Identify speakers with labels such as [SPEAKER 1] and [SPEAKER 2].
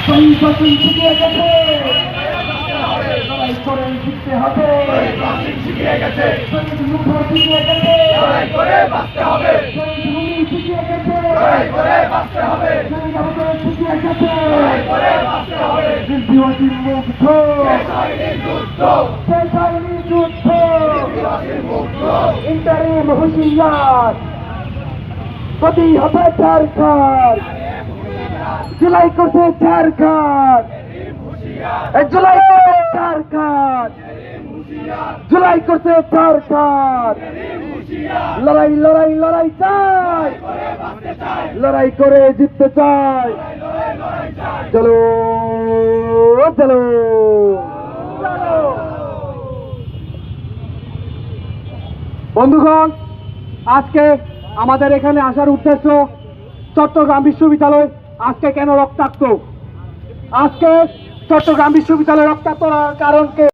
[SPEAKER 1] পরিবর্তন শিখিয়ে গেছে, লড়াই করে শিখতে হবে,
[SPEAKER 2] শিখিয়ে গেছে,
[SPEAKER 1] শহীদ মুখর শিখিয়ে গেছে,
[SPEAKER 2] লড়াই করে বাঁচতে হবে,
[SPEAKER 1] শহীদ ভূমি শিখিয়ে গেছে,
[SPEAKER 2] লড়াই করে বাঁচতে হবে,
[SPEAKER 1] শহীদ আবদার শিখিয়ে গেছে,
[SPEAKER 2] লড়াই করে বাঁচতে হবে।
[SPEAKER 1] দিবাসীর মুগ্ধ,
[SPEAKER 2] দেশাইনের যুদ্ধ,
[SPEAKER 1] দেশাইনি যুদ্ধ,
[SPEAKER 2] দিবাসীর মুগ্ধ,
[SPEAKER 1] ইন্টারিম হুঁশিয়ার, প্রতিহত ঝাড়খণ্ড, জুলাই করছে ঝাড়খণ্ড, জুলাই করছে ঝাড়খণ্ড, জুলাই করছে ঝাড়খণ্ড, লড়াই লড়াই লড়াই চাই, লড়াই করে জিততে চাই, চলো চলো। বন্ধুগণ, আজকে আমাদের এখানে আসার উদ্দেশ্য চট্টগ্রাম বিশ্ববিদ্যালয় আজকে কেন রক্তাক্ত, আজকে চট্টগ্রাম বিশ্ববিদ্যালয় রক্তাক্ত হওয়ার কারণকে